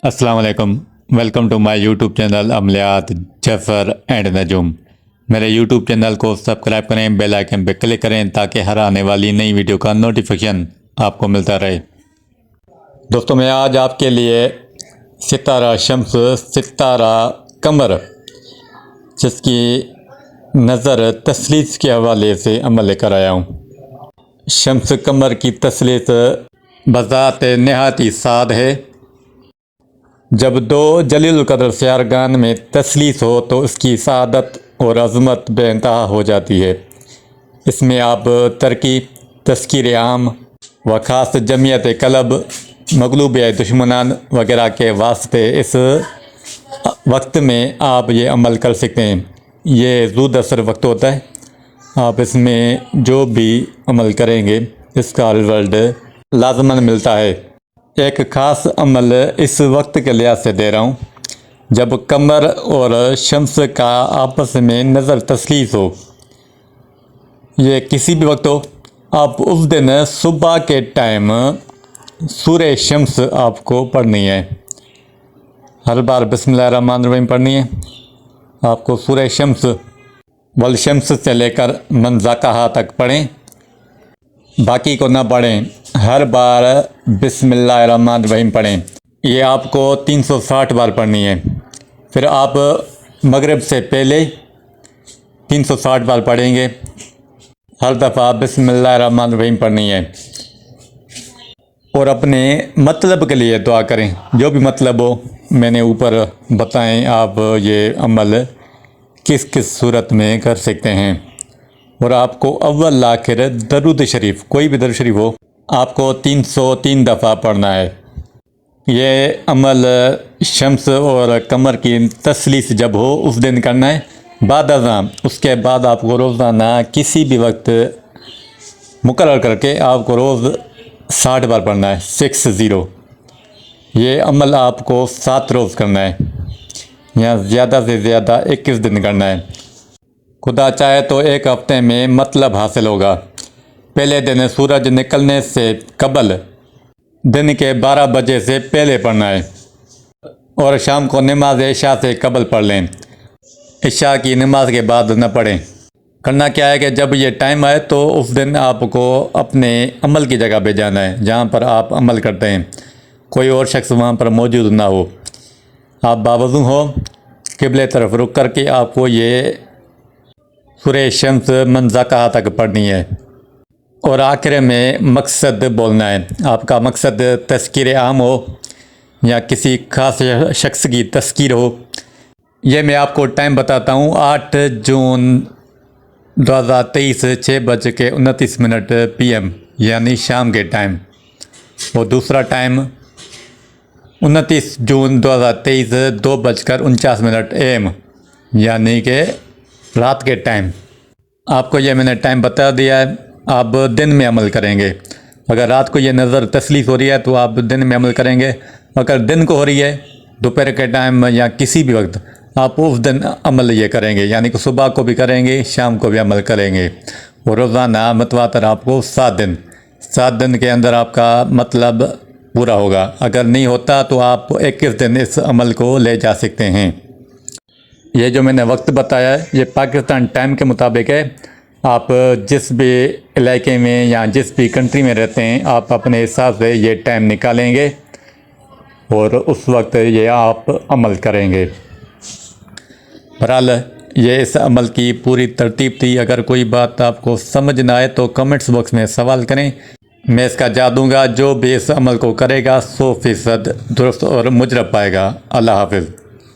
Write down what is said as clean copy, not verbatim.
अस्सलाम वालेकुम। Welcome to my YouTube channel अमलियात जफ़र एंड नजूम। मेरे यूट्यूब चैनल को सब्सक्राइब करें, बेल आइकन पर क्लिक करें ताकि हर आने वाली नई वीडियो का नोटिफिकेशन आपको मिलता रहे। दोस्तों, मैं आज आपके लिए सितारा शम्स, सितारा कमर, जिसकी नज़र तसलीस के हवाले से अमल लेकर आया हूँ। शम्स कमर की तसलीस बज़ात नहायत ही साद है। जब दो जलील कदर सियारगान में तसलीस हो तो उसकी सादत और अज़मत बेइंतहा हो जाती है। इसमें आप तरकी, तस्कीर आम व ख़ास जमीयत कलब, मगलूब दुश्मनान वगैरह के वास्ते इस वक्त में आप ये अमल कर सकते हैं। ये ज़ूद असर वक्त होता है। आप इसमें जो भी अमल करेंगे इसका रिज़ल्ट लाजमन मिलता है। एक ख़ास अमल इस वक्त के लिहाज से दे रहा हूँ जब कमर और शम्स का आपस में नज़र तसलीस हो। ये किसी भी वक्त हो, आप उस दिन सुबह के टाइम सूरह शम्स आपको पढ़नी है। हर बार बिस्मिल्लाहिर्रहमानिर्रहीम पढ़नी है। आपको सूरह शम्स वल शम्स से लेकर मन ज़ाक़हा तक पढ़ें, बाकी को ना पढ़ें। हर बार बिस्मिल्लाहिर्रहमानिर्रहीम पढ़ें। ये आपको 360 बार पढ़नी है। फिर आप मगरिब से पहले 360 बार पढ़ेंगे। हर दफ़ा बिस्मिल्लाहिर्रहमानिर्रहीम पढ़नी है। और अपने मतलब के लिए दुआ करें, जो भी मतलब हो। मैंने ऊपर बताएं आप ये अमल किस किस सूरत में कर सकते हैं। और आपको अव्वल आखिर दरूद शरीफ, कोई भी दरूद शरीफ हो, आपको 303 दफ़ा पढ़ना है। ये अमल शम्स और कमर की तसलीस जब हो उस दिन करना है, बाद अज़ान। उसके बाद आपको रोज़ाना किसी भी वक्त मुकर्रर करके आपको रोज़ 60 बार पढ़ना है, 60। ये अमल आपको 7 रोज़ करना है या ज़्यादा से ज़्यादा 21 दिन करना है। खुदा चाहे तो एक हफ्ते में मतलब हासिल होगा। पहले दिन सूरज निकलने से कबल दिन के 12 बजे से पहले पढ़ना है और शाम को नमाज इशा से कबल पढ़ लें। इशा की नमाज के बाद न पढ़ें। करना क्या है कि जब ये टाइम आए तो उस दिन आपको अपने अमल की जगह पे जाना है जहाँ पर आप अमल करते हैं। कोई और शख्स वहाँ पर मौजूद ना हो। आप बावज़ू हो, क़िबले तरफ रुक करके आपको ये सूरह शम्स मन ज़ाक़हा तक पढ़नी है। और आखिर में मकसद बोलना है। आपका मकसद तस्कीर आम हो या किसी खास शख्स की तस्कीर हो। ये मैं आपको टाइम बताता हूँ। 8 जून 2023 6:29 PM यानी शाम के टाइम। और दूसरा टाइम 29 जून 2023 2:49 AM यानी कि रात के टाइम। आपको ये मैंने टाइम बता दिया है। आप दिन में अमल करेंगे। अगर रात को ये नज़र तसलीस हो रही है तो आप दिन में अमल करेंगे। अगर दिन को हो रही है दोपहर के टाइम या किसी भी वक्त, आप उस दिन अमल ये करेंगे, यानी कि सुबह को भी करेंगे, शाम को भी अमल करेंगे। और रोज़ाना मतवातर आपको 7 दिन के अंदर आपका मतलब पूरा होगा। अगर नहीं होता तो आप 21 दिन इस अमल को ले जा सकते हैं। ये जो मैंने वक्त बताया है ये पाकिस्तान टाइम के मुताबिक है। आप जिस भी इलाके में या जिस भी कंट्री में रहते हैं आप अपने हिसाब से ये टाइम निकालेंगे और उस वक्त ये आप अमल करेंगे। बहरहाल ये इस अमल की पूरी तरतीब थी। अगर कोई बात आपको समझ ना आए तो कमेंट्स बॉक्स में सवाल करें, मैं इसका जवाब दूँगा। जो भी इस अमल को करेगा 100% दुरुस्त और मुजरब पाएगा। अल्लाह हाफ़िज़।